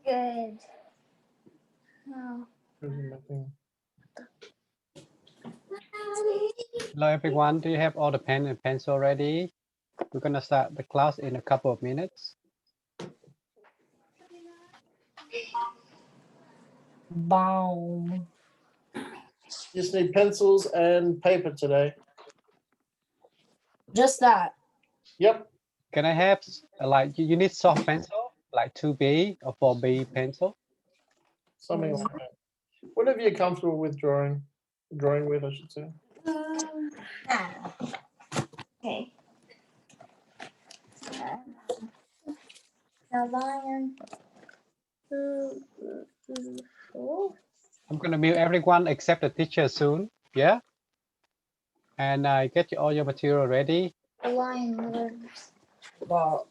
Good. Oh. Hello everyone, do you have all the pen and pencil ready? We're gonna start the class in a couple of minutes. Boom. Just need pencils and paper today. Just that. Yep. Can I have like you need soft pencil, like 2B or 4B pencil? Something like that. Whatever you're comfortable with drawing with, I should say. Okay. The lion. I'm gonna mute everyone except the teacher soon, yeah? And get all your material ready. The lion lives. Well,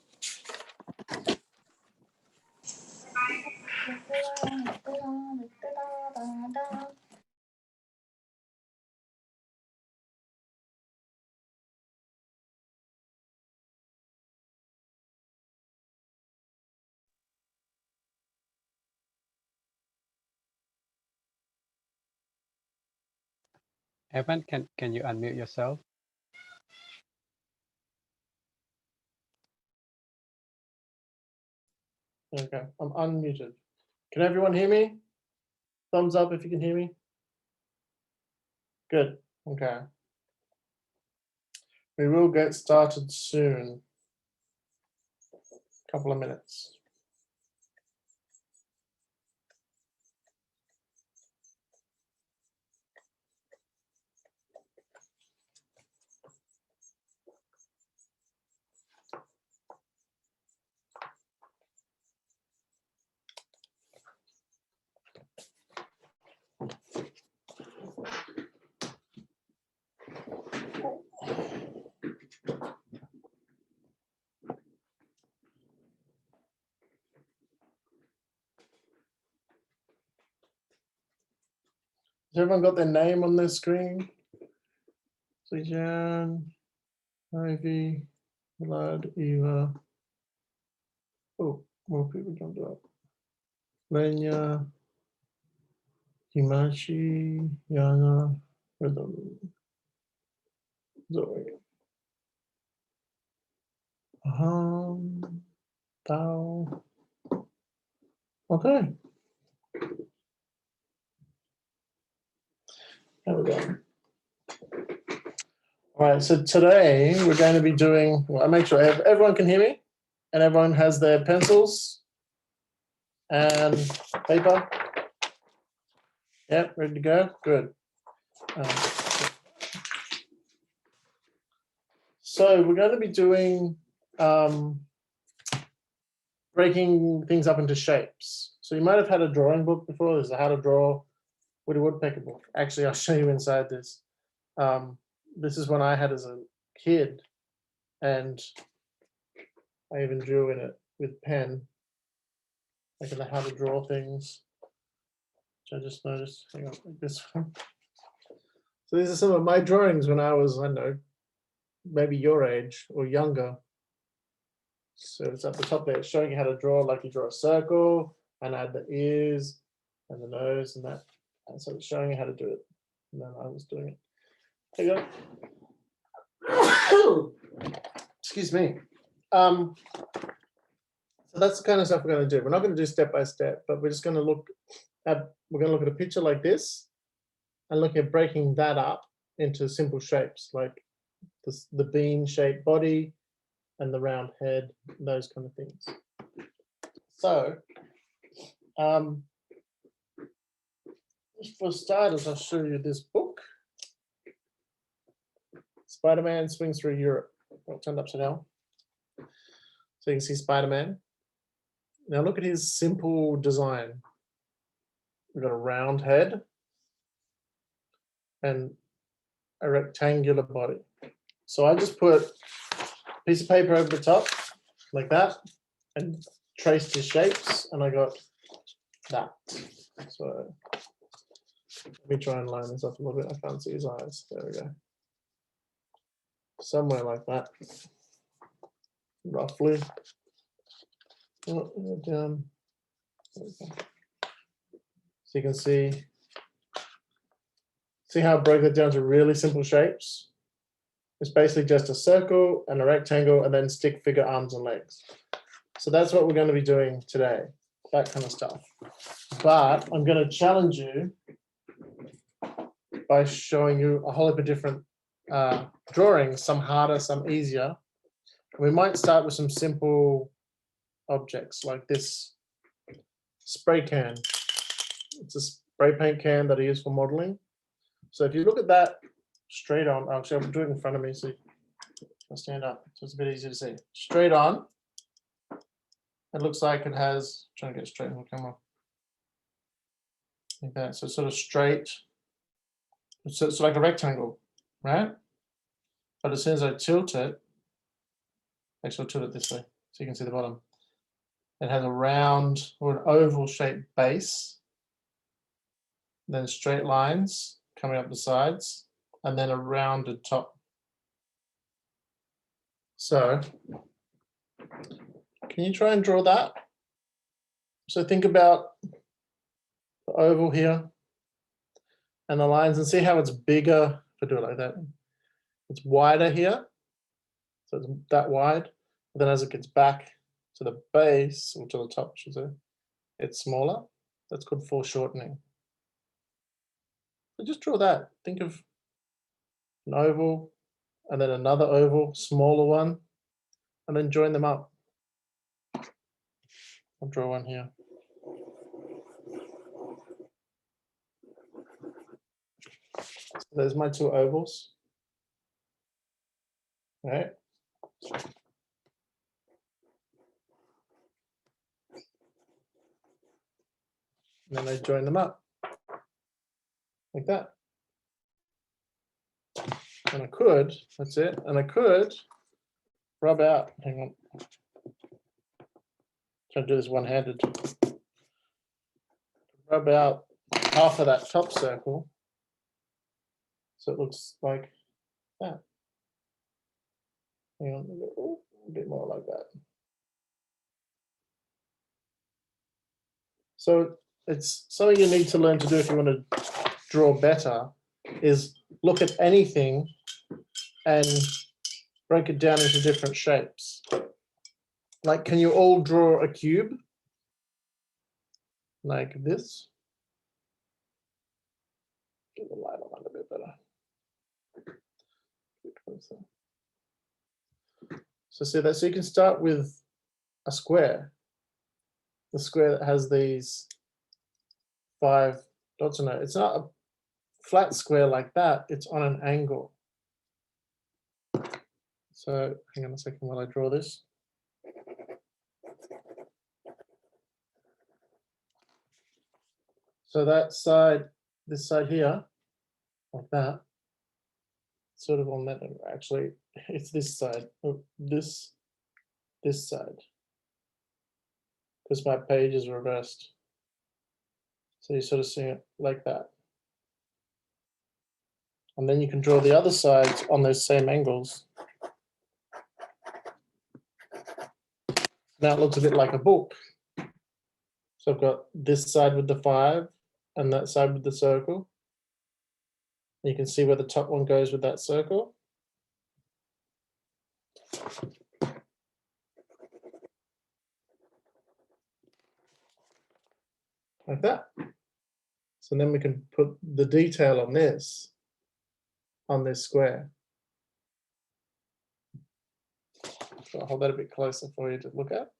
Evan, can you unmute yourself? Okay, I'm unmuted. Can everyone hear me? Thumbs up if you can hear me. Good. Okay. We will get started soon. Couple of minutes. Has everyone got their name on their screen? Jan, Ivy, Vlad, Eva. Oh, more people jumped up. Lenya, Himashi, Yana, Rhythm, Zoe. Tao. Okay. There we go. All right, so today we're going to be doing, well, I make sure everyone can hear me and everyone has their pencils and paper. Yep, ready to go? Good. So we're going to be doing breaking things up into shapes. So you might have had a drawing book before. There's a how to draw Woody Woodpecker book. Actually, I'll show you inside this. This is one I had as a kid, and I even drew in it with pen, like in the how to draw things, which I just noticed. Hang on, like this one. So these are some of my drawings when I was, I don't know, maybe your age or younger. So it's at the top there, it's showing you how to draw, like you draw a circle and add the ears and the nose and that. And so it's showing you how to do it. And then I was doing it. There you go. Excuse me. So that's the kind of stuff we're going to do. We're not going to do step by step, but we're just going to look at, we're going to look at a picture like this and look at breaking that up into simple shapes, like the bean shaped body and the round head, those kind of things. So for starters, I'll show you this book. Spider-Man Swings Through Europe. Well, turned upside down. So you can see Spider-Man. Now look at his simple design. We've got a round head and a rectangular body. So I just put a piece of paper over the top like that and traced his shapes, and I got that. So let me try and line this up a little bit. I can't see his eyes. There we go. Somewhere like that, roughly. Down. So you can see how I broke it down to really simple shapes? It's basically just a circle and a rectangle and then stick figure arms and legs. So that's what we're going to be doing today, that kind of stuff. But I'm going to challenge you by showing you a whole heap of different drawings, some harder, some easier. We might start with some simple objects like this spray can. It's a spray paint can that I use for modeling. So if you look at that straight on, actually I'll do it in front of me so I'll stand up so it's a bit easier to see. Straight on, it looks like it has, trying to get straight on the camera. Like that, so it's sort of straight. It's like a rectangle, right? But as soon as I tilt it, actually I'll tilt it this way so you can see the bottom. It has a round or an oval shaped base, then straight lines coming up the sides, and then a rounded top. So, can you try and draw that? So think about the oval here and the lines and see how it's bigger. If I do it like that, it's wider here. So it's that wide. But then as it gets back to the base, or to the top, I should say, it's smaller. That's called foreshortening. So just draw that. Think of an oval and then another oval, smaller one, and then join them up. I'll draw one here. So there's my two ovals. All right. And then I join them up like that. And I could, that's it. And I could rub out, hang on. Try to do this one-handed. Rub out half of that top circle. So it looks like that. Hang on, a bit more like that. So it's something you need to learn to do if you want to draw better, is look at anything and break it down into different shapes. Like, can you all draw a cube? Like this? Get the light on a bit better. So see that, so you can start with a square. The square that has these 5 dots on it. It's not a flat square like that, it's on an angle. So hang on a second while I draw this. So that side, this side here, like that, sort of on that, actually, it's this side, this side, because my page is reversed. So you sort of see it like that. And then you can draw the other sides on those same angles. Now it looks a bit like a book. So I've got this side with the 5 and that side with the circle. You can see where the top one goes with that circle. Like that. So then we can put the detail on this square. So I'll hold that a bit closer for you to look at.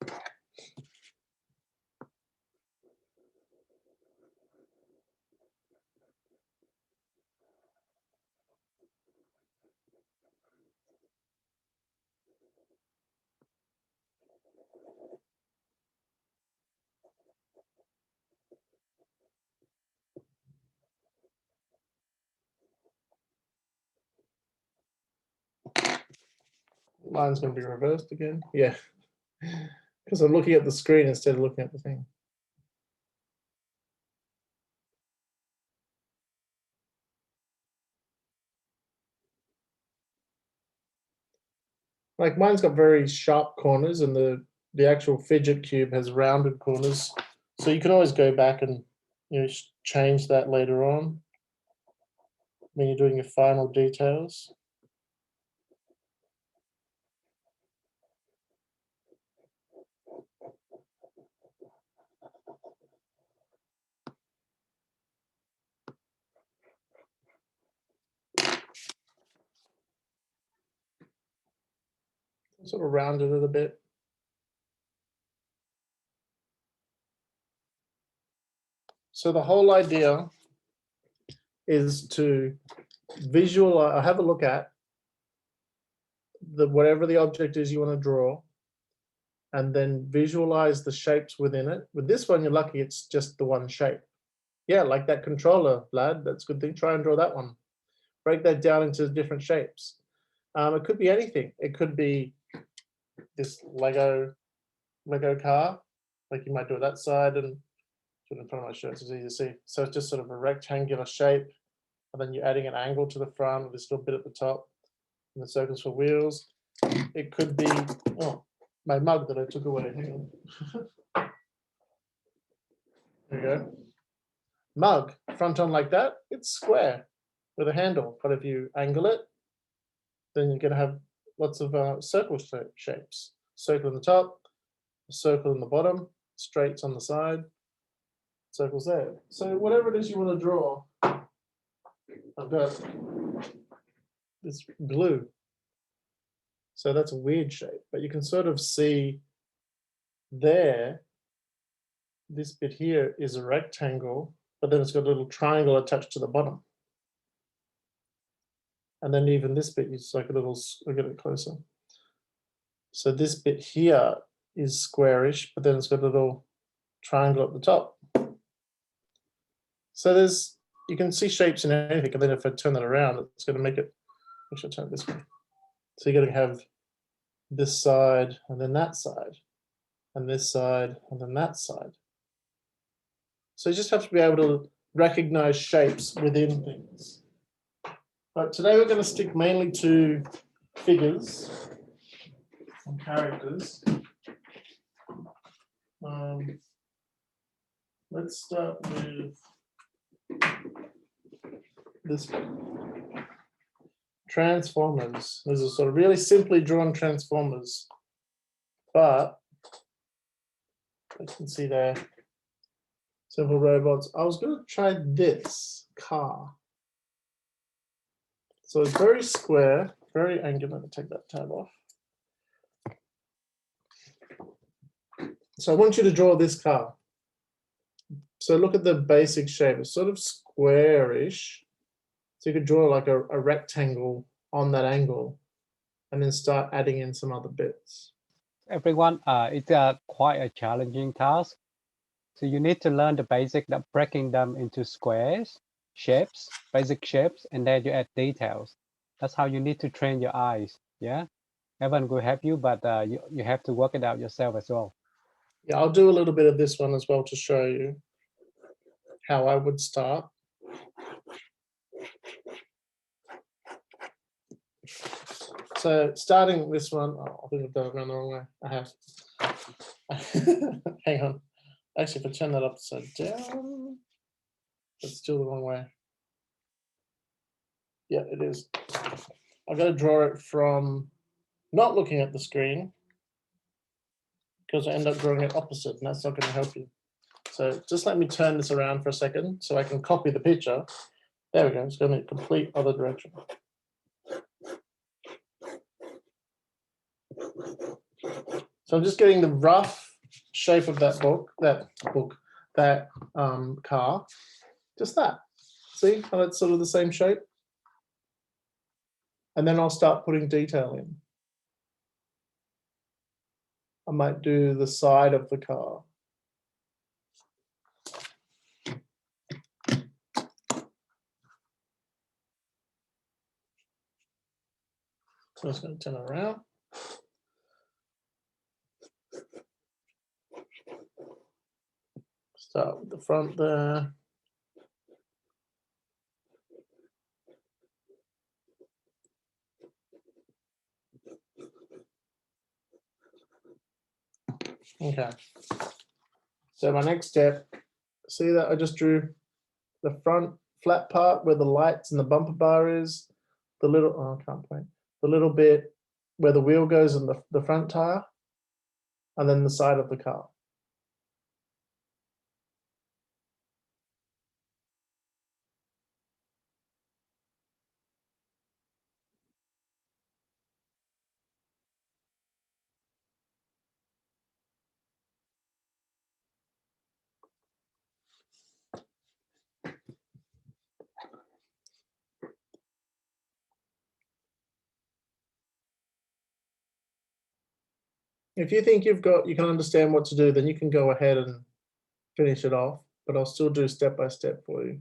Mine's going to be reversed again. Yeah, because I'm looking at the screen instead of looking at the thing. Like mine's got very sharp corners and the the actual fidget cube has rounded corners. So you can always go back and change that later on when you're doing your final details. Sort of rounded it a bit. So the whole idea is to visualize, have a look at whatever the object is you want to draw, and then visualize the shapes within it. With this one, you're lucky it's just the one shape. Yeah, like that controller, lad, that's a good thing. Try and draw that one. Break that down into different shapes. It could be anything. It could be this Lego car, like you might do it that side and put it in front of my shirt so it's easy to see. So it's just sort of a rectangular shape, and then you're adding an angle to the front with this little bit at the top, and the circles for wheels. It could be, oh, my mug that I took away. Hang on. There you go. Mug, front on like that, it's square with a handle, but if you angle it, then you're going to have lots of circle shapes. Circle on the top, a circle in the bottom, straights on the side, circles there. So whatever it is you want to draw, I've got this glue. So that's a weird shape, but you can sort of see there, this bit here is a rectangle, but then it's got a little triangle attached to the bottom. And then even this bit is like a little, I'll get it closer. So this bit here is squarish, but then it's got a little triangle at the top. So you can see shapes in anything, and then if I turn that around, it's going to make it, I should turn it this way. So you're going to have this side, and then that side, and this side, and then that side. So you just have to be able to recognize shapes within things. But today we're going to stick mainly to figures and characters. Let's start with this one. Transformers. These are sort of really simply drawn transformers, but you can see there, simple robots. I was going to try this car. So it's very square, very angular. Let me take that tab off. So I want you to draw this car. So look at the basic shape. It's sort of squarish. So you could draw like a rectangle on that angle and then start adding in some other bits. Everyone, it's quite a challenging task. So you need to learn the basic, that breaking them into squares, shapes, basic shapes, and then you add details. That's how you need to train your eyes. Yeah, Evan will help you, but you have to work it out yourself as well. Yeah, I'll do a little bit of this one as well to show you how I would start. So starting this one, oh, I think I've done it around the wrong way. I have. Hang on. Actually, if I turn that upside down, it's still the wrong way. Yeah, it is. I've got to draw it from not looking at the screen because I end up drawing it opposite, and that's not going to help you. So just let me turn this around for a second so I can copy the picture. There we go. It's going in a complete other direction. So I'm just getting the rough shape of that car, just that. See how it's sort of the same shape? And then I'll start putting detail in. I might do the side of the car. So I'm just going to turn it around. Start with the front there. Okay. So my next step, see that I just drew the front flat part where the lights and the bumper bar is, the little, oh, I can't point, the little bit where the wheel goes and the front tire, and then the side of the car. If you think you can understand what to do, then you can go ahead and finish it off, but I'll still do step by step for you.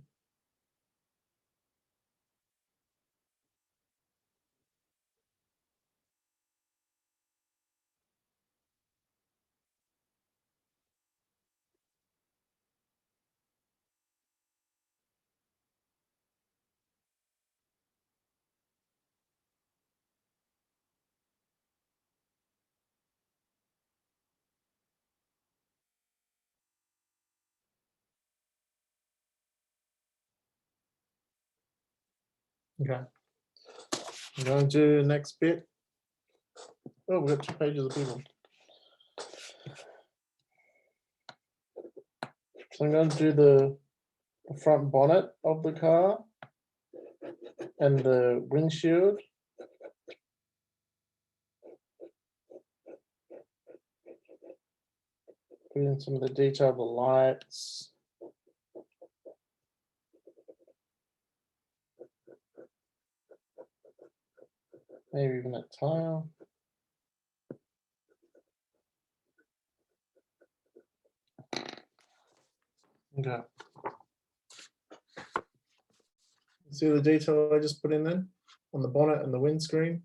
Okay. I'm going to the next bit. Oh, we've got 2 pages of people. So I'm going to do the front bonnet of the car and the windshield. Put in some of the detail, the lights. Maybe even that tile. Okay. See the detail I just put in there on the bonnet and the windscreen?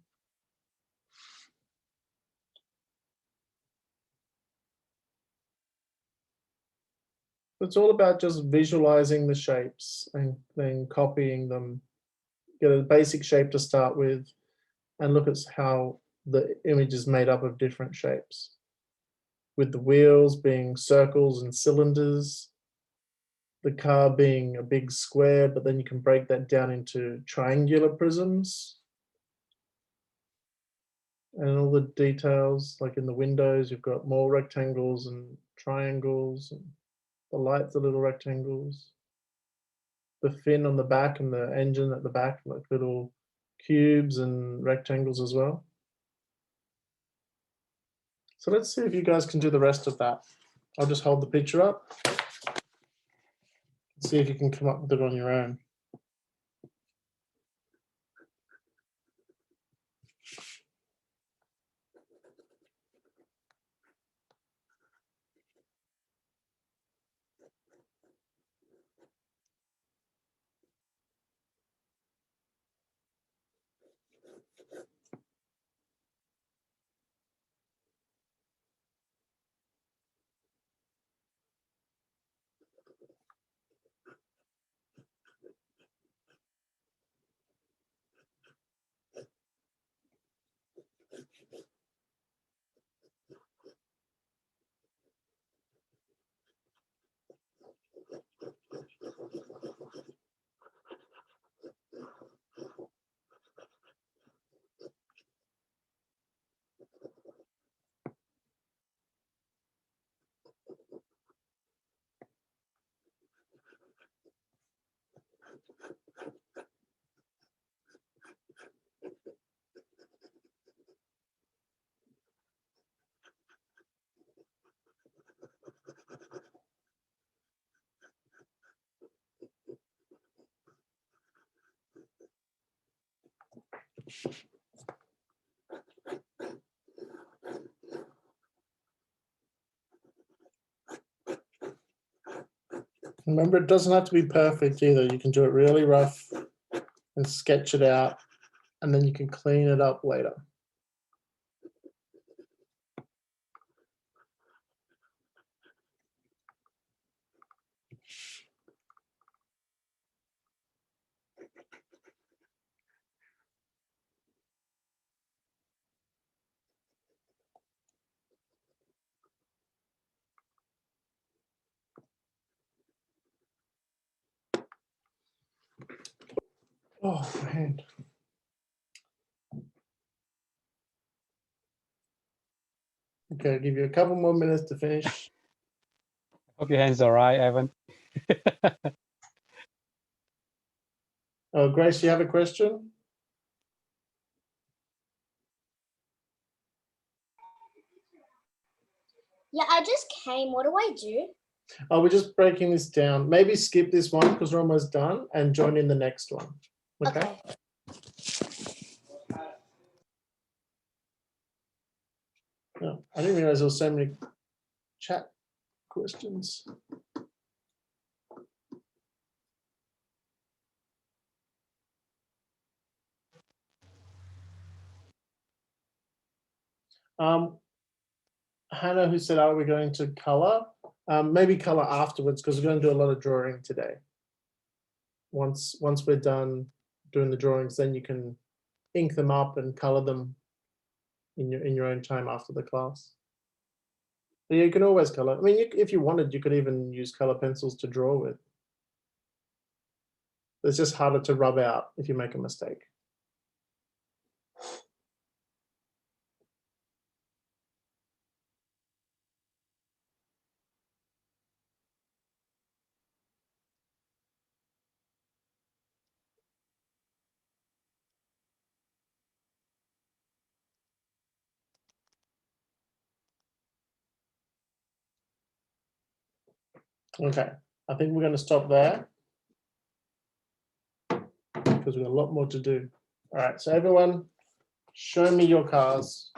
It's all about just visualizing the shapes and then copying them. Get a basic shape to start with and look at how the image is made up of different shapes, with the wheels being circles and cylinders, the car being a big square, but then you can break that down into triangular prisms. And all the details, like in the windows, you've got more rectangles and triangles, and the lights are little rectangles. The fin on the back and the engine at the back, like little cubes and rectangles as well. So let's see if you guys can do the rest of that. I'll just hold the picture up. See if you can come up with it on your own. Remember, it doesn't have to be perfect either. You can do it really rough and sketch it out, and then you can clean it up later. Oh, man. Okay, I'll give you a couple more minutes to finish. Hope your hand's all right, Evan. Oh, Grace, you have a question? Yeah, I just came. What do I do? Oh, we're just breaking this down. Maybe skip this one because we're almost done and join in the next one. Okay. No, I didn't realize there were so many chat questions. Hannah, who said, are we going to color? Maybe color afterwards because we're going to do a lot of drawing today. Once we're done doing the drawings, then you can ink them up and color them in your own time after the class. But you can always color. I mean, if you wanted, you could even use color pencils to draw with. It's just harder to rub out if you make a mistake. Okay, I think we're going to stop there because we've got a lot more to do. All right, so everyone, show me your cars.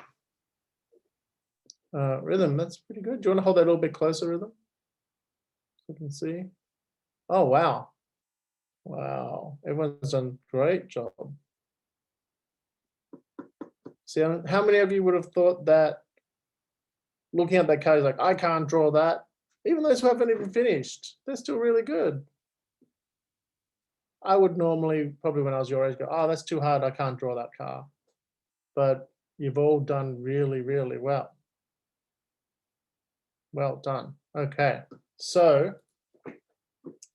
Rhythm, that's pretty good. Do you want to hold that a little bit closer, Rhythm? So you can see. Oh, wow. Wow, everyone's done a great job. See, how many of you would have thought that looking at that card is like, I can't draw that? Even those who haven't even finished, they're still really good. I would normally, probably when I was your age, go, oh, that's too hard, I can't draw that car. But you've all done really, really well. Well done. Okay, so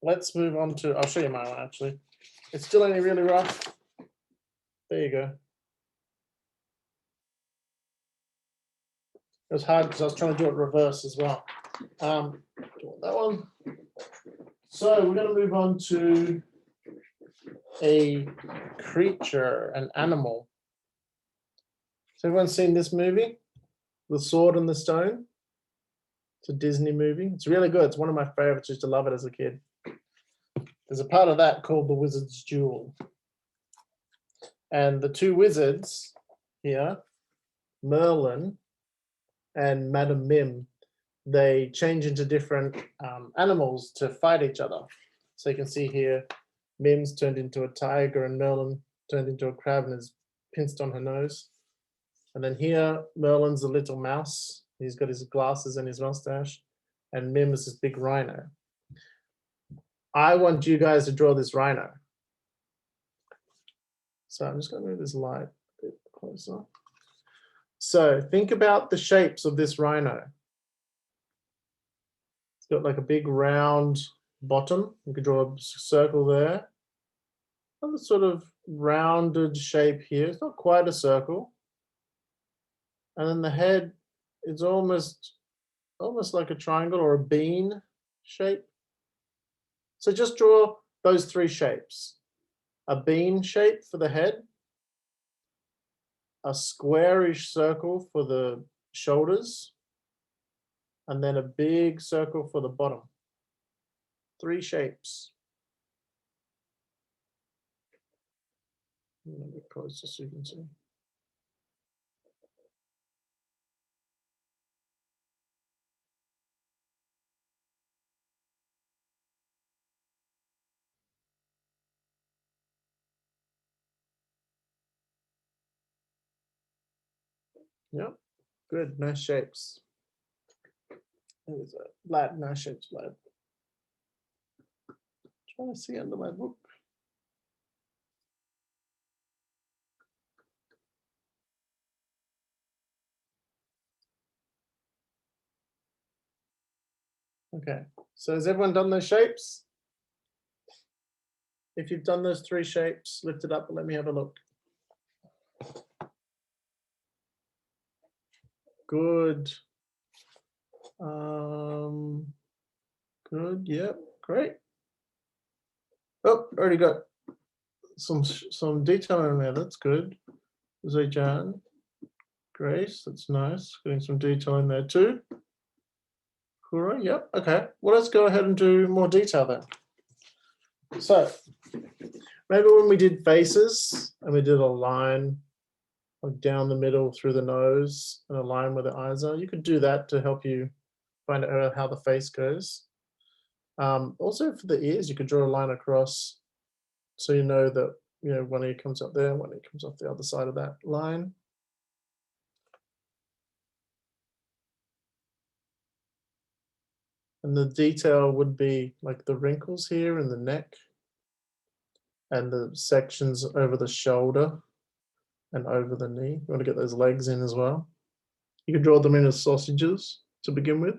let's move on to, I'll show you my one actually. It's still only really rough. There you go. It was hard because I was trying to do it reverse as well. That one. So we're going to move on to a creature, an animal. So everyone's seen this movie, The Sword and the Stone? It's a Disney movie. It's really good. It's one of my favorites. I used to love it as a kid. There's a part of that called The Wizard's Duel. And the two wizards here, Merlin and Madame Mim, they change into different animals to fight each other. So you can see here, Mim's turned into a tiger and Merlin turned into a crab and is pinched on her nose. And then here, Merlin's a little mouse. He's got his glasses and his mustache. And Mim is this big rhino. I want you guys to draw this rhino. So I'm just going to move this light a bit closer. So think about the shapes of this rhino. It's got like a big round bottom. You could draw a circle there. Another sort of rounded shape here. It's not quite a circle. And then the head is almost like a triangle or a bean shape. So just draw those three shapes. A bean shape for the head, a squarish circle for the shoulders, and then a big circle for the bottom. Three shapes. A little bit closer so you can see. Yep, good, nice shapes. There's a lad, nice shapes, lad. Trying to see under my book. Okay, so has everyone done those shapes? If you've done those 3 shapes, lift it up and let me have a look. Good. Good, yep, great. Oh, already got some detail in there, that's good. Zayjan, Grace, that's nice. Getting some detail in there too. Kura, yep, okay. Well, let's go ahead and do more detail then. So, maybe when we did faces and we did a line like down the middle through the nose and a line where the eyes are, you could do that to help you find out how the face goes. Also for the ears, you could draw a line across so you know that, you know, one ear comes up there, one ear comes off the other side of that line. And the detail would be like the wrinkles here in the neck and the sections over the shoulder and over the knee. You want to get those legs in as well. You could draw them in as sausages to begin with.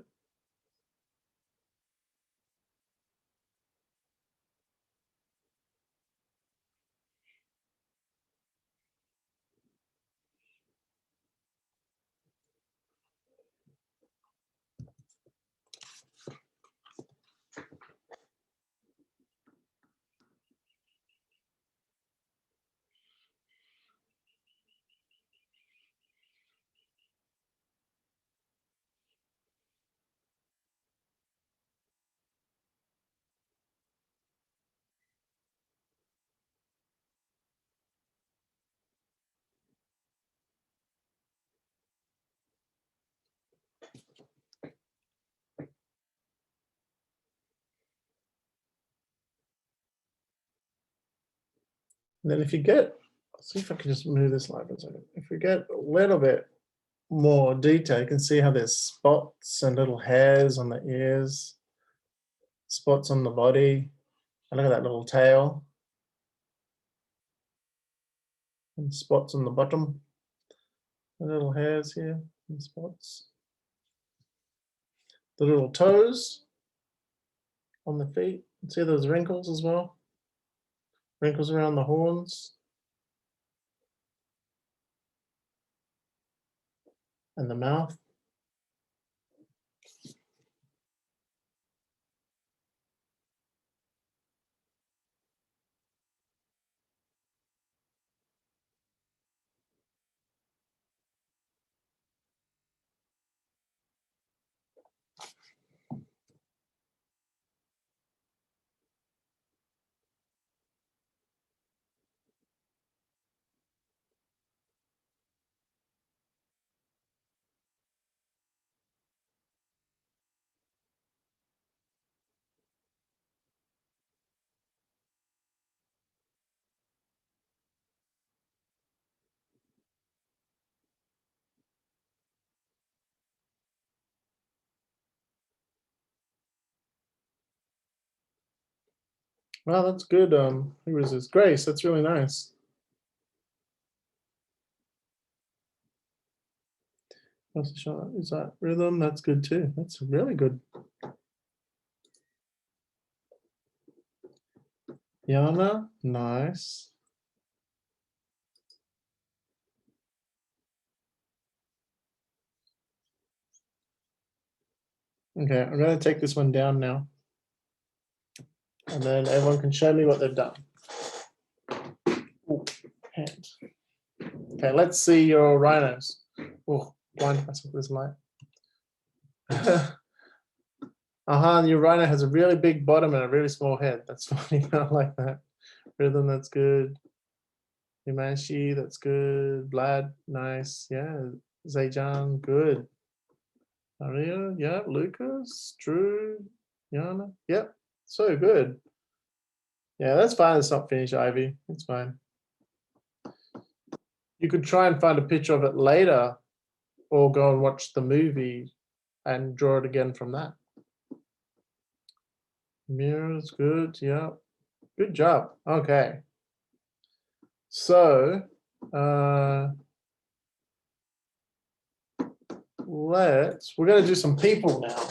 And then if you get, let's see if I can just move this line for a second. If we get a little bit more detail, you can see how there's spots and little hairs on the ears, spots on the body. And look at that little tail. And spots on the bottom. The little hairs here and spots. The little toes on the feet. See those wrinkles as well? Wrinkles around the horns. And the mouth. Wow, that's good. Who is this? Grace, that's really nice. Is that rhythm? That's good too. That's really good. Yana, nice. Okay, I'm going to take this one down now. And then everyone can show me what they've done. Ooh, hand. Okay, let's see your rhinos. Oh, blind myself with this light. Your rhino has a really big bottom and a really small head. That's funny. I like that. Rhythm, that's good. Himanshi, that's good. Vlad, nice. Yeah. Zayjan, good. Maria, yeah. Lucas, Drew, Yana, yep. So good. Yeah, that's fine. It's not finished, Ivy. It's fine. You could try and find a picture of it later or go and watch the movie and draw it again from that. Mirrors, good, yeah. Good job. Okay. So we're going to do some people now.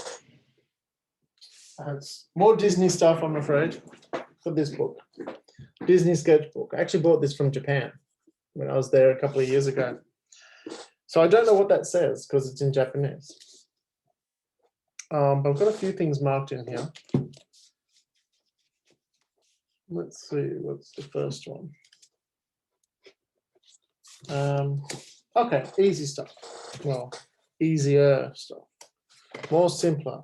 It's more Disney stuff, I'm afraid, for this book. Disney sketchbook. I actually bought this from Japan when I was there a couple of years ago. So I don't know what that says because it's in Japanese. But I've got a few things marked in here. Let's see, what's the first one? Okay, easy stuff. Well, easier stuff. More simpler.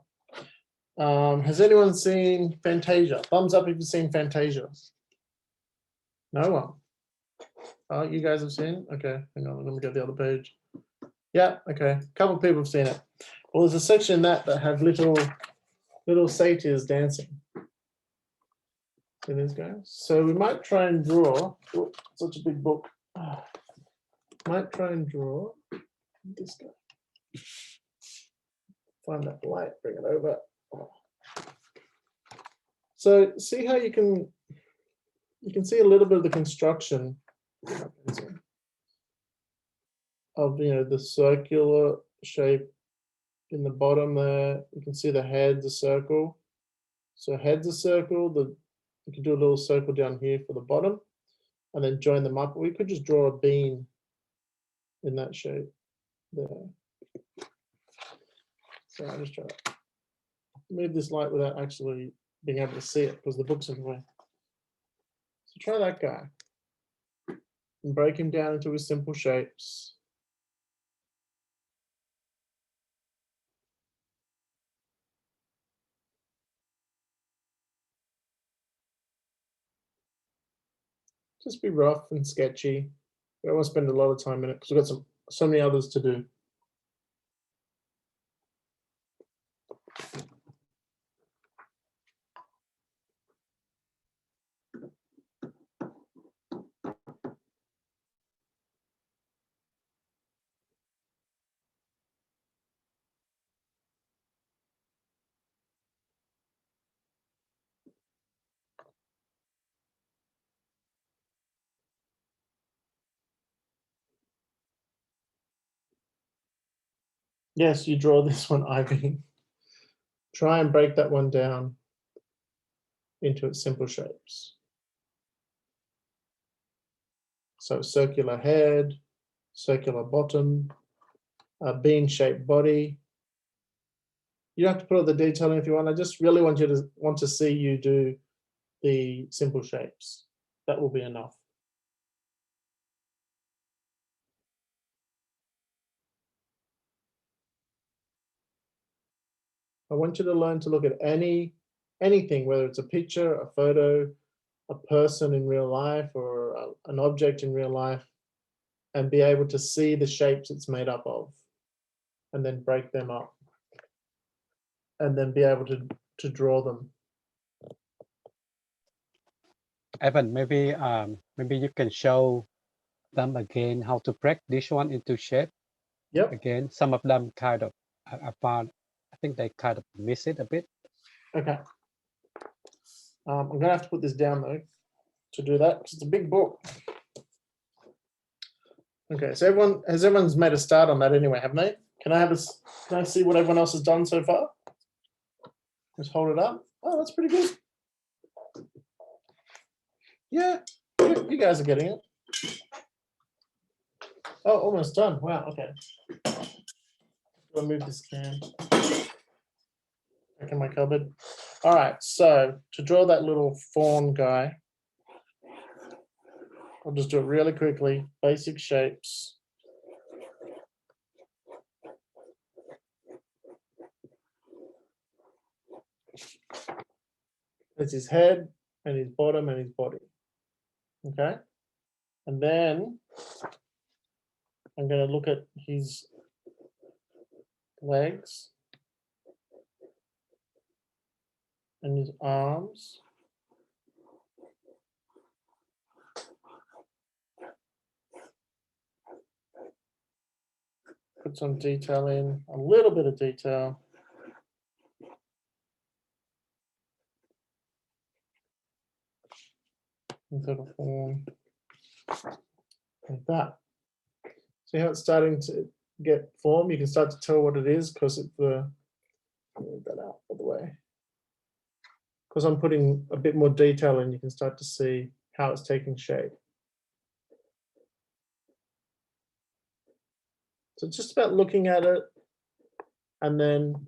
Has anyone seen Fantasia? Thumbs up if you've seen Fantasia. No one. Oh, you guys have seen? Okay, hang on, let me get the other page. Yeah, okay, a couple of people have seen it. Well, there's a section in that have little satyrs dancing. See these guys? So we might try and draw. Oh, such a big book. Might try and draw this guy. Find that light, bring it over. So see how you can see a little bit of the construction of the circular shape in the bottom there. You can see the head's a circle. So head's a circle. You can do a little circle down here for the bottom, and then join them up. We could just draw a bean in that shape there. So I'll just try to move this light without actually being able to see it because the book's in the way. So try that guy and break him down into his simple shapes. Just be rough and sketchy. I don't want to spend a lot of time in it because we've got so many others to do. Yes, you draw this one, Ivy. Try and break that one down into its simple shapes. So circular head, circular bottom, a bean-shaped body. You don't have to put all the detail in if you want. I just really want to see you do the simple shapes. That will be enough. I want you to learn to look at anything, whether it's a picture, a photo, a person in real life, or an object in real life, and be able to see the shapes it's made up of, and then break them up, and then be able to draw them. Evan, maybe you can show them again how to break this one into shape. Yep. Again, some of them kind of I think they kind of miss it a bit. Okay. I'm gonna have to put this down though to do that because it's a big book. Okay, so everyone's made a start on that anyway, haven't they? Can I see what everyone else has done so far? Just hold it up. Oh, that's pretty good. Yeah, you guys are getting it. Oh, almost done. Wow, okay. I'll move this can back in my cupboard. All right, so to draw that little fawn guy, I'll just do it really quickly. Basic shapes. It's his head and his bottom and his body. Okay. And then I'm going to look at his legs and his arms. Put some detail in, a little bit of detail. Into the form like that. See how it's starting to get form? You can start to tell what it is because it's the, move that out of the way. Because I'm putting a bit more detail in, you can start to see how it's taking shape. So it's just about looking at it and then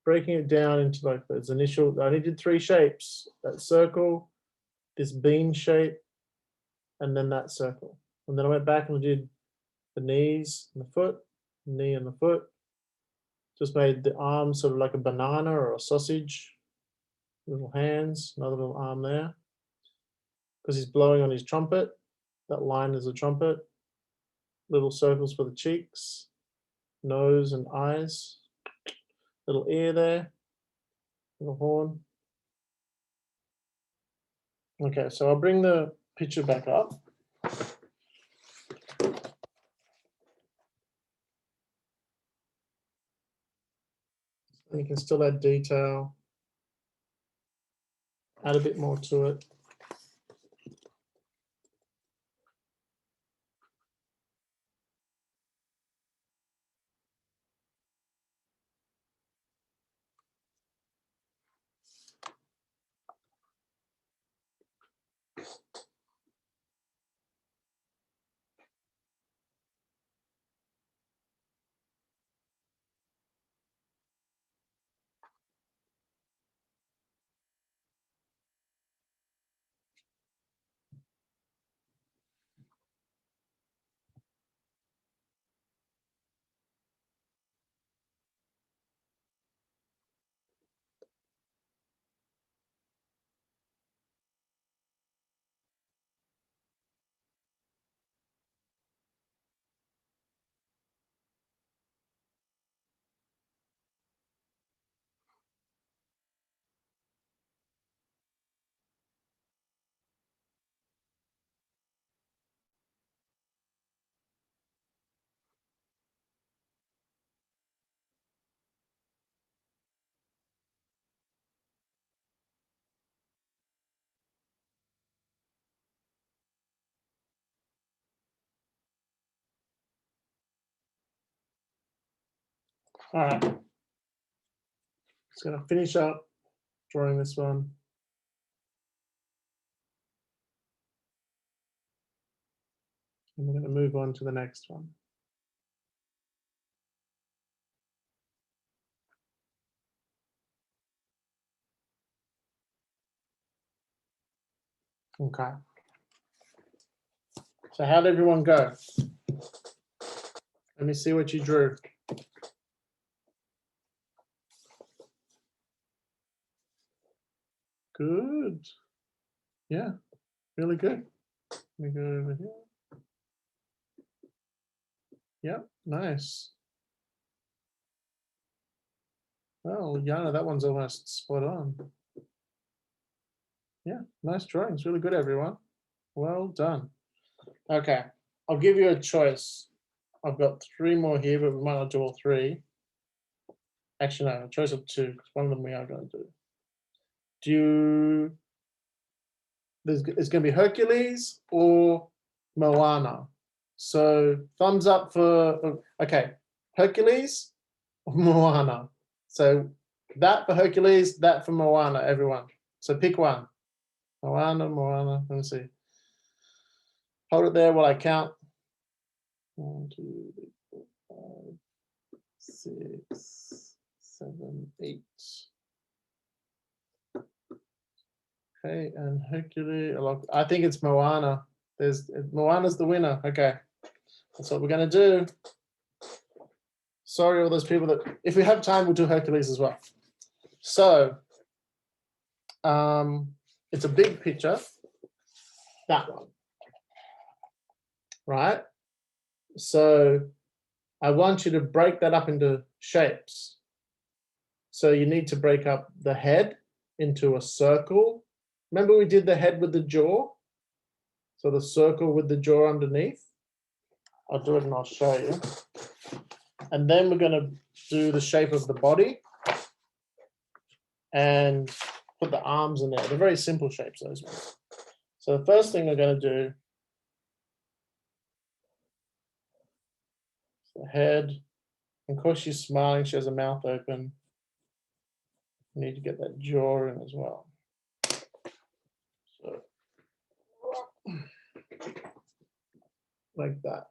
breaking it down into like those initial, I only did 3 shapes, that circle, this bean shape, and then that circle. And then I went back and did the knees and the foot, knee and the foot. Just made the arm sort of like a banana or a sausage. Little hands, another little arm there. Because he's blowing on his trumpet. That line is a trumpet. Little circles for the cheeks, nose and eyes. Little ear there, little horn. Okay, so I'll bring the picture back up. You can still add detail, add a bit more to it. All right, just gonna finish up drawing this one. And we're gonna move on to the next one. Okay. So how'd everyone go? Let me see what you drew. Good. Yeah, really good. Let me go over here. Yep, nice. Well, Yana, that one's almost spot on. Yeah, nice drawings. Really good, everyone. Well done. Okay, I'll give you a choice. I've got 3 more here, but we might not do all 3. Actually, no, a choice of 2, because one of them we are going to do. It's going to be Hercules or Moana. So thumbs up for, okay, Hercules or Moana. So that for Hercules, that for Moana, everyone. So pick one. Moana, let me see. Hold it there while I count. 1, 2, 3, 4, 5, 6, 7, 8. Okay, and Hercules, I think it's Moana. Moana's the winner. Okay, that's what we're gonna do. Sorry, all those people that, if we have time, we'll do Hercules as well. So, it's a big picture, that one, right? So I want you to break that up into shapes. So you need to break up the head into a circle. Remember we did the head with the jaw? So the circle with the jaw underneath. I'll do it and I'll show you. And then we're going to do the shape of the body and put the arms in there. They're very simple shapes, those ones. So the first thing we're going to do is the head. And of course she's smiling, she has a mouth open. You need to get that jaw in as well. So like that.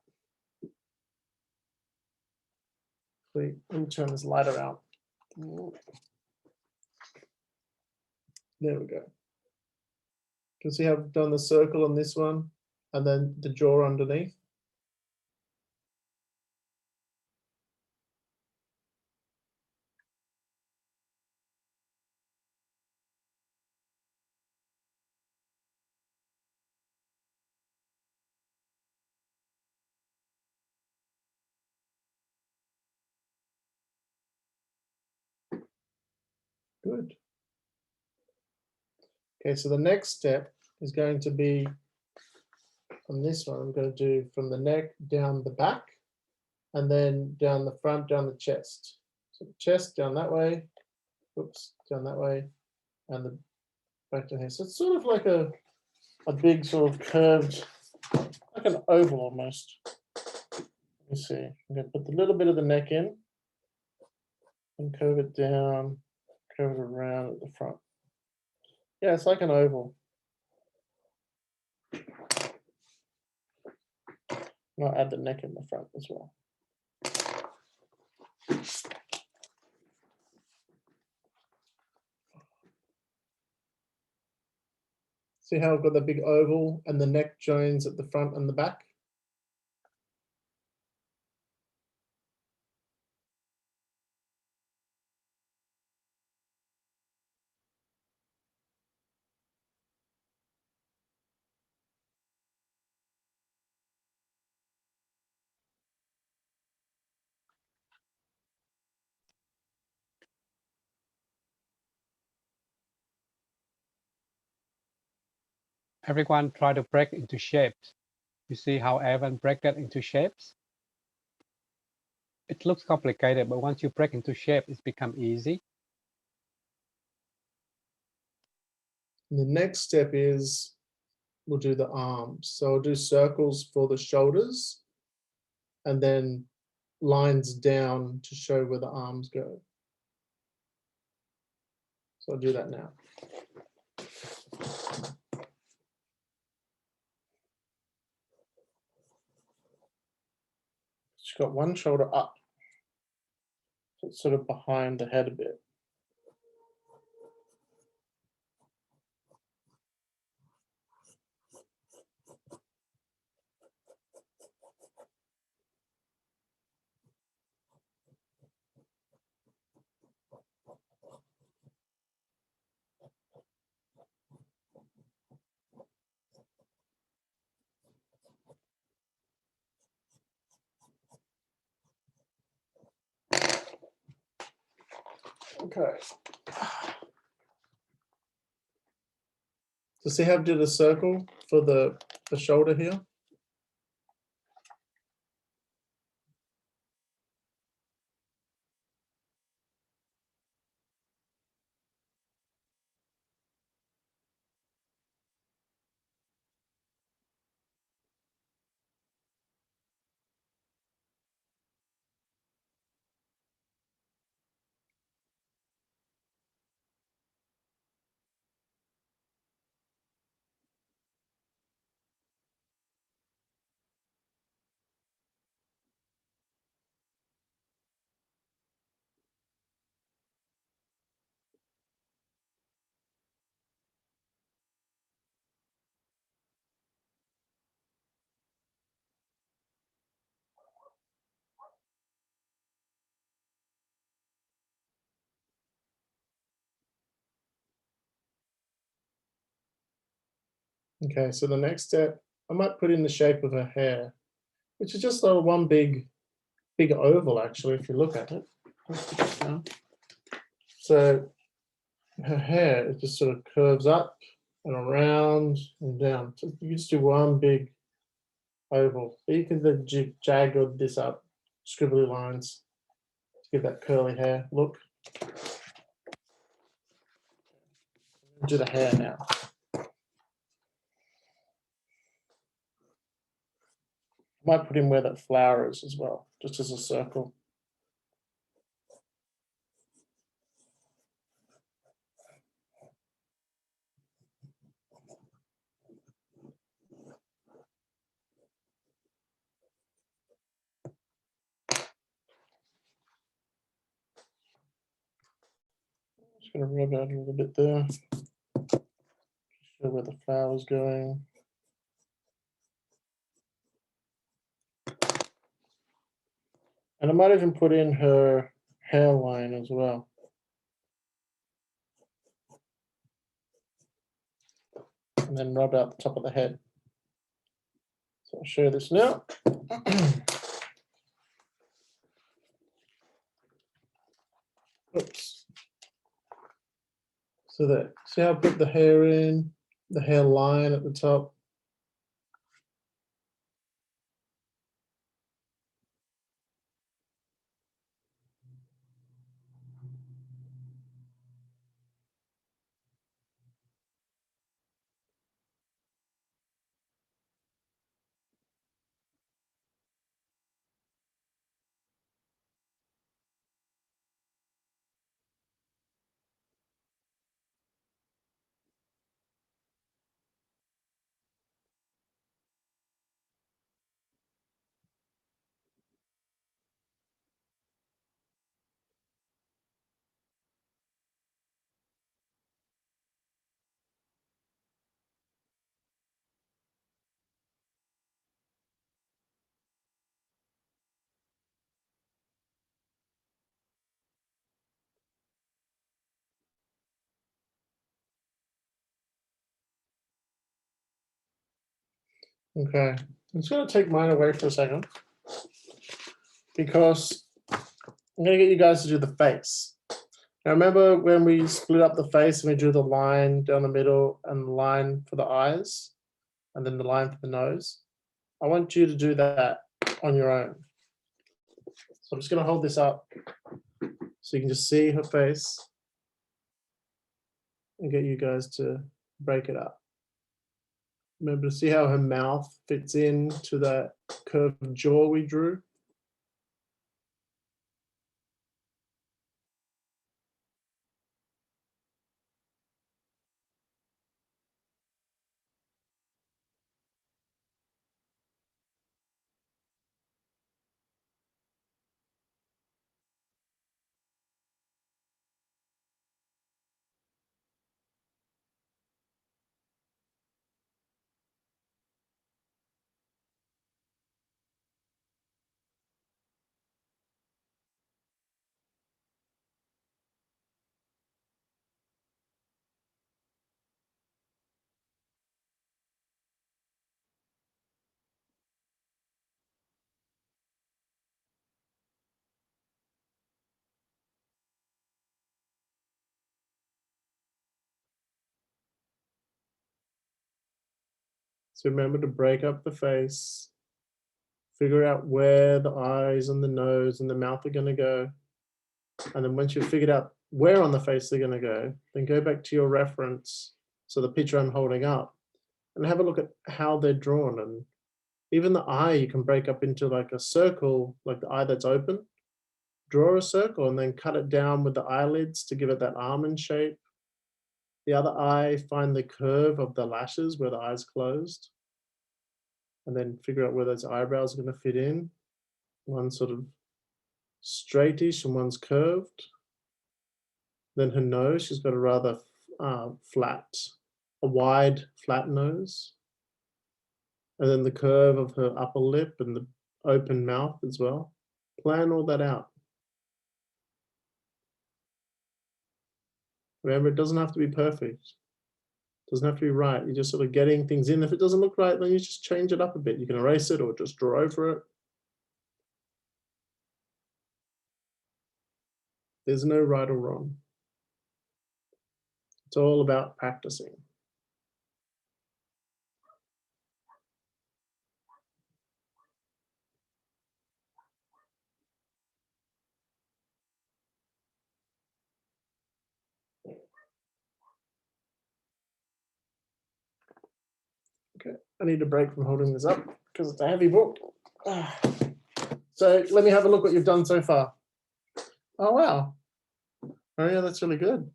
Let me turn this light around. There we go. You can see how I've done the circle on this one and then the jaw underneath. Good. Okay, so the next step is going to be on this one. I'm going to do from the neck down the back and then down the front, down the chest. So the chest down that way, oops, down that way, and the back down here. So it's sort of like a big sort of curved, like an oval almost. Let me see. I'm going to put a little bit of the neck in and curve it down, curve it around at the front. Yeah, it's like an oval. I'll add the neck in the front as well. See how I've got the big oval and the neck joins at the front and the back? Everyone try to break into shapes. You see how Evan break it into shapes? It looks complicated, but once you break into shape, it's become easy. And the next step is we'll do the arms. So I'll do circles for the shoulders and then lines down to show where the arms go. So I'll do that now. She's got one shoulder up. So it's sort of behind the head a bit. Okay. So see how I did a circle for the shoulder here? Okay, so the next step, I might put in the shape of her hair, which is just a one big oval actually, if you look at it. So her hair, it just sort of curves up and around and down. So you just do one big oval. But you can then jag this up, scribbly lines to give that curly hair look. Do the hair now. Might put in where that flower is as well, just as a circle. Just gonna rub out a little bit there. Show where the flower's going. And I might even put in her hairline as well. And then rub out the top of the head. So I'll show you this now. Oops. So that, see how I put the hair in, the hairline at the top. Okay, I'm just gonna take mine away for a second because I'm gonna get you guys to do the face. Now remember when we split up the face and we drew the line down the middle and the line for the eyes and then the line for the nose? I want you to do that on your own. So I'm just gonna hold this up so you can just see her face and get you guys to break it up. Remember to see how her mouth fits into that curved jaw we drew. So remember to break up the face, figure out where the eyes and the nose and the mouth are going to go. And then once you've figured out where on the face they're going to go, then go back to your reference, so the picture I'm holding up, and have a look at how they're drawn. And even the eye, you can break up into like a circle, like the eye that's open. Draw a circle and then cut it down with the eyelids to give it that almond shape. The other eye, find the curve of the lashes where the eye's closed. And then figure out where those eyebrows are going to fit in. One's sort of straightish and one's curved. Then her nose, she's got a rather flat, a wide, flat nose. And then the curve of her upper lip and the open mouth as well. Plan all that out. Remember, it doesn't have to be perfect. It doesn't have to be right. You're just sort of getting things in. If it doesn't look right, then you just change it up a bit. You can erase it or just draw over it. There's no right or wrong. It's all about practicing. Okay, I need a break from holding this up because it's a heavy book. So let me have a look what you've done so far. Oh, wow. Oh, yeah, that's really good.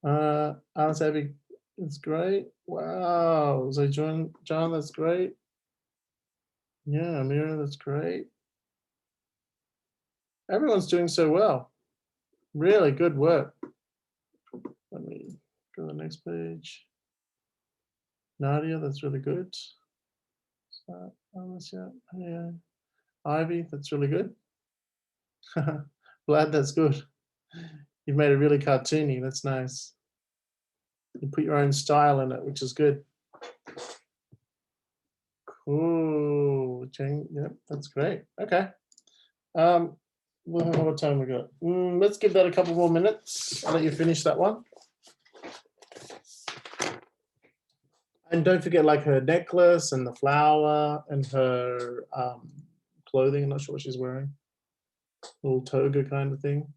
Alice Abby, it's great. Wow. So John, that's great. Yeah, Amira, that's great. Everyone's doing so well. Really good work. Let me go to the next page. Nadia, that's really good. Yeah. Ivy, that's really good. Glad, that's good. You've made it really cartoony. That's nice. You put your own style in it, which is good. Cool. Jane, yep, that's great. Okay. What time we got? Let's give that a couple more minutes. I'll let you finish that one. And don't forget, like, her necklace and the flower and her clothing. I'm not sure what she's wearing. Little toga kind of thing.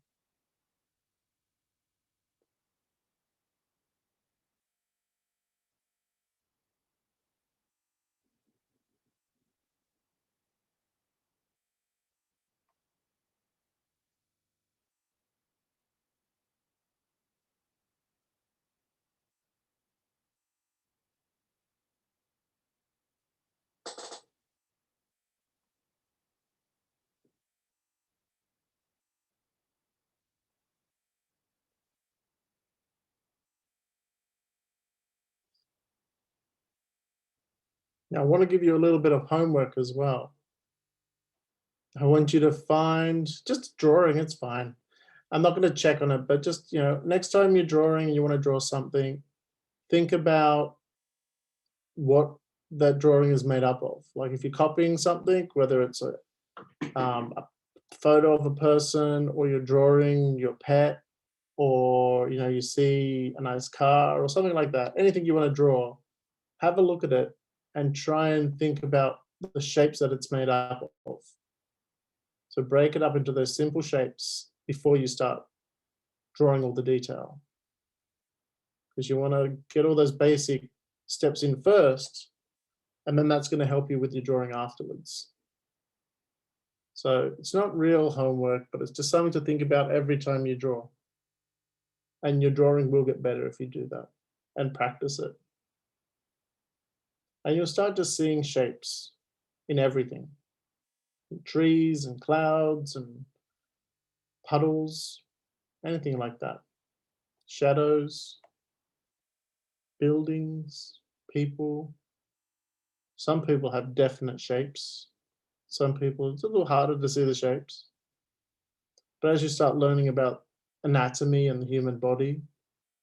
Now, I want to give you a little bit of homework as well. I want you to find just drawing, it's fine. I'm not going to check on it, but just, next time you're drawing and you want to draw something, think about what that drawing is made up of. Like if you're copying something, whether it's a photo of a person or you're drawing your pet, or you see a nice car or something like that, anything you want to draw, have a look at it and try and think about the shapes that it's made up of. So break it up into those simple shapes before you start drawing all the detail, because you want to get all those basic steps in first, and then that's going to help you with your drawing afterwards. So it's not real homework, but it's just something to think about every time you draw. And your drawing will get better if you do that and practice it. And you'll start just seeing shapes in everything. In trees and clouds and puddles, anything like that. Shadows, buildings, people. Some people have definite shapes. Some people, it's a little harder to see the shapes. But as you start learning about anatomy and the human body,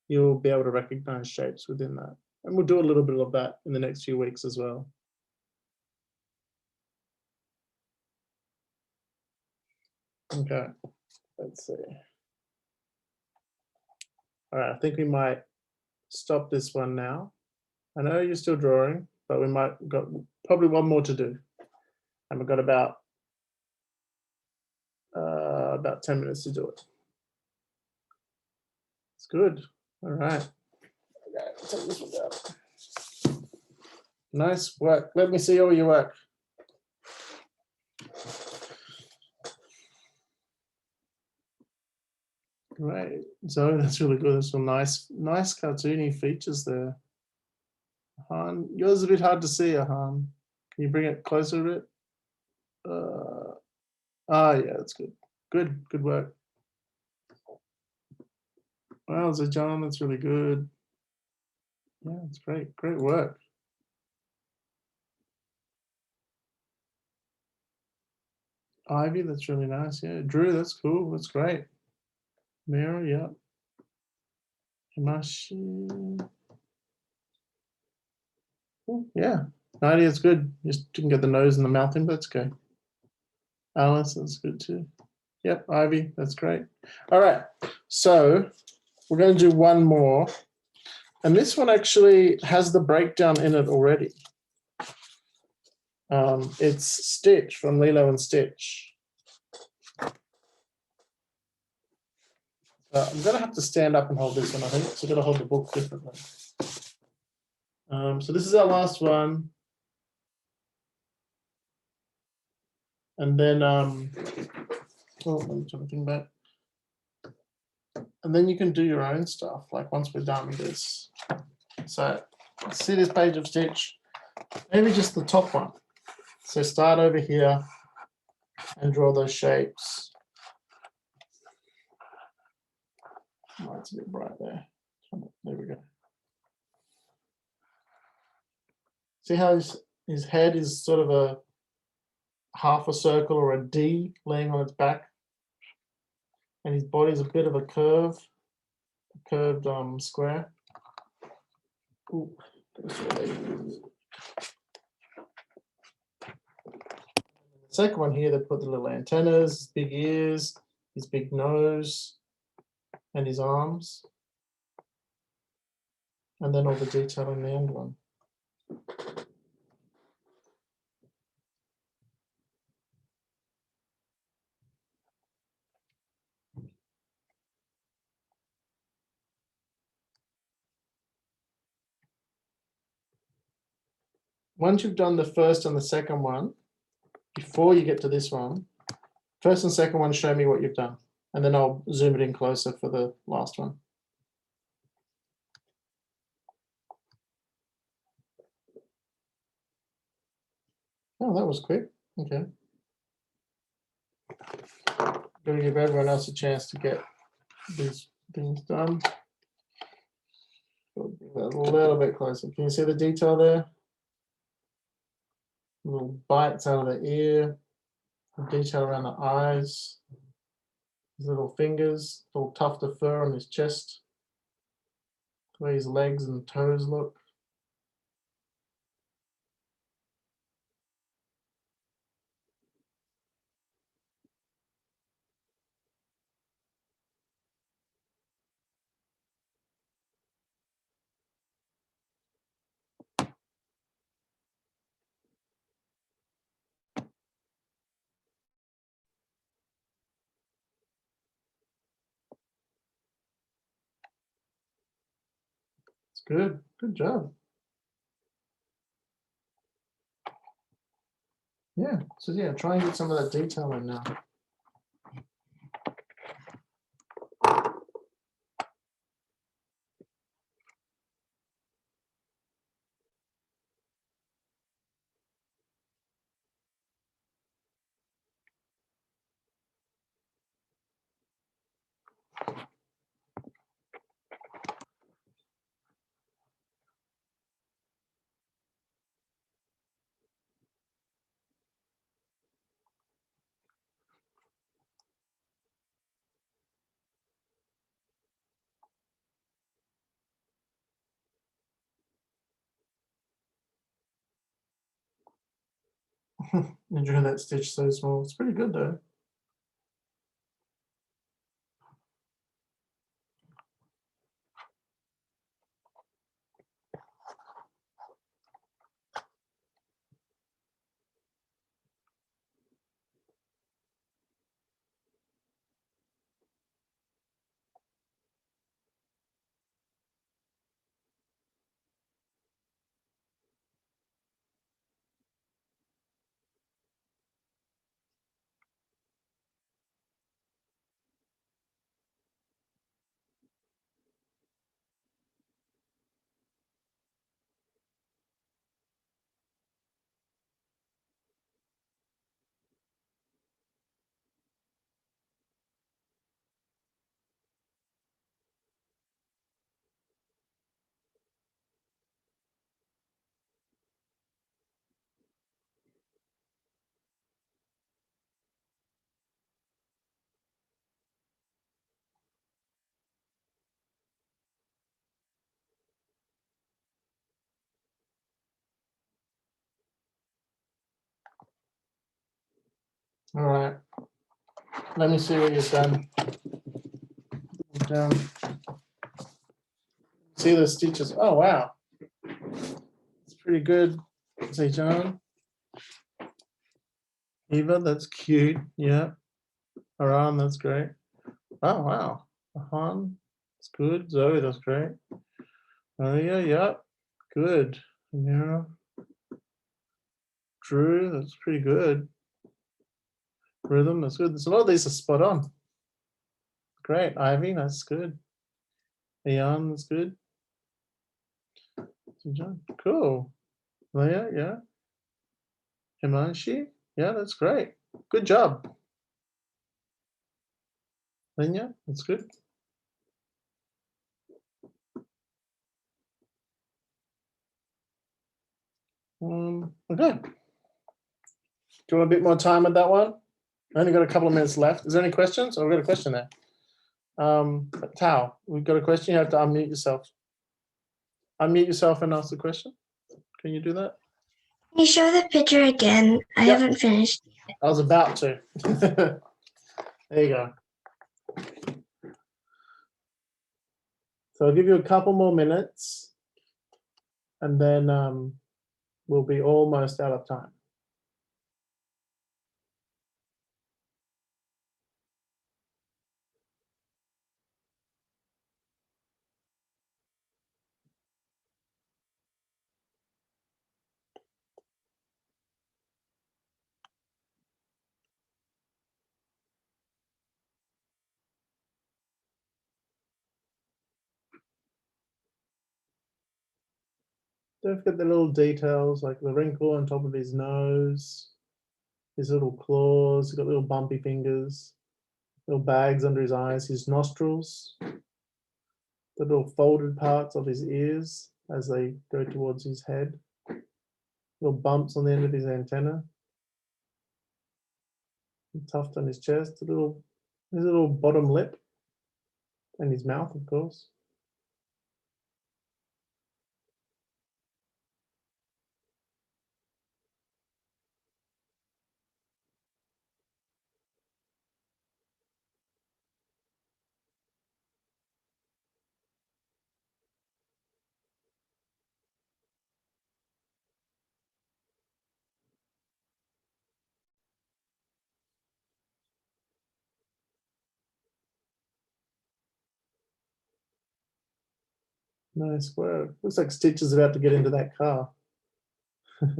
you'll be able to recognize shapes within that. And we'll do a little bit of that in the next few weeks as well. Okay, let's see. All right, I think we might stop this one now. I know you're still drawing, but we might got probably one more to do. And we've got about 10 minutes to do it. It's good. All right. Okay, take this one down. Nice work. Let me see all your work. Great. So that's really good. There's some nice cartoony features there. Ahan, yours is a bit hard to see, Ahan. Can you bring it closer a bit? Yeah, that's good. Good work. Wow, so John, that's really good. Yeah, it's great. Great work. Ivy, that's really nice. Yeah, Drew, that's cool. That's great. Mira, yeah. Himashi. Cool. Yeah, Nadia, it's good. Just didn't get the nose and the mouth in, but it's okay. Alice, that's good too. Yep, Ivy, that's great. All right, so we're going to do one more. And this one actually has the breakdown in it already. It's Stitch from Lilo and Stitch. I'm going to have to stand up and hold this one, I think. So I'm going to hold the book differently. So this is our last one. And then, let me turn the thing back. And then you can do your own stuff, like once we're done with this. So see this page of Stitch, maybe just the top one. So start over here and draw those shapes. Oh, it's a bit bright there. There we go. See how his head is sort of a half a circle or a D laying on its back, and his body's a bit of a curved square. Ooh, the second one here, they put the little antennas, his big ears, his big nose, and his arms, and then all the detail in the end one. Once you've done the first and the second one, before you get to this one, first and second one, show me what you've done, and then I'll zoom it in closer for the last one. Oh, that was quick. Okay. Gonna give everyone else a chance to get these things done. A little bit closer. Can you see the detail there? Little bites out of the ear, the detail around the eyes, his little fingers, little tuft of fur on his chest, the way his legs and toes look. It's good. Good job. Yeah. So yeah, try and get some of that detail in now. Enjoy that stitch so small. It's pretty good though. All right. Let me see what you've done. See the stitches. Oh wow. It's pretty good. Say John. Eva, that's cute. Yeah. Aram, that's great. Oh wow. Ahan, that's good. Zoe, that's great. Oh yeah. Good. Yeah. Drew, that's pretty good. Rhythm, that's good. There's a lot of these are spot on. Great. Ivy, that's good. Ayan, that's good. Cool. Leah, yeah. Himanshi, yeah, that's great. Good job. Lenya, that's good. Okay. Do you want a bit more time with that one? I only got a couple of minutes left. Is there any questions? Oh, we've got a question there. Tao, we've got a question. You have to unmute yourself. Unmute yourself and ask the question. Can you do that? Can you show the picture again? I Yep. haven't finished. I was about to. There you go. So I'll give you a couple more minutes and then we'll be almost out of time. Don't forget the little details like the wrinkle on top of his nose, his little claws, he's got little bumpy fingers, little bags under his eyes, his nostrils, the little folded parts of his ears as they go towards his head, little bumps on the end of his antenna, a tuft on his chest, his little bottom lip, and his mouth, of course. Nice work. Looks like Stitch is about to get into that car. All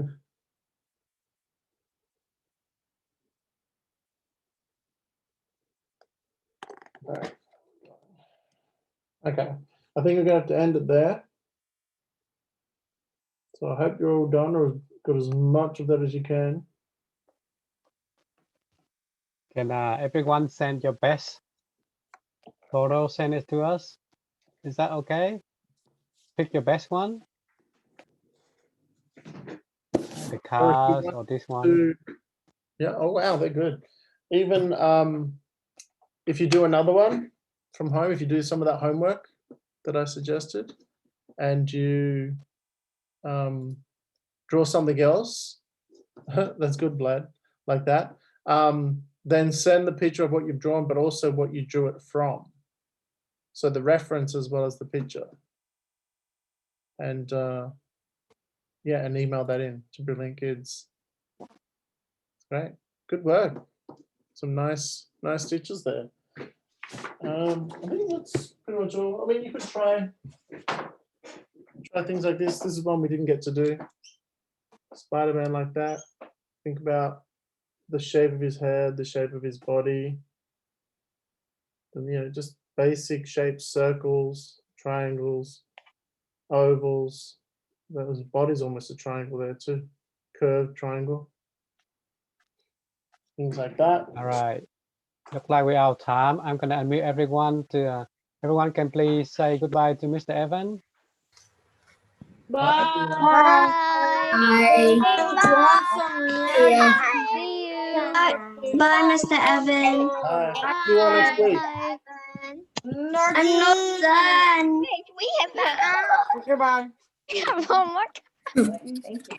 right. Okay, I think we're gonna have to end it there. So I hope you're all done or got as much of that as you can. Can everyone send your best photo? Send it to us. Is that okay? Pick your best one. The cars or this one. Yeah. Oh wow, they're good. Even if you do another one from home, if you do some of that homework that I suggested, and you draw something else, that's good, Vlad, like that. Then send the picture of what you've drawn, but also what you drew it from. So the reference as well as the picture. And yeah, and email that in to Brilliant Kids. Great, good work. Some nice stitches there. I think that's pretty much all. I mean, you could try things like this. This is one we didn't get to do. Spider-Man like that. Think about the shape of his head, the shape of his body, and you know, just basic shapes, circles, triangles, ovals. That was body's almost a triangle there too. Curved triangle. Things like that. All right. Look like we're out of time. I'm gonna unmute everyone to everyone can please say goodbye to Mr. Evan. Bye. See you. Bye, Mr. Evan. Bye. See you all next week. I'm not done. Goodbye. Come on, what? Thank you.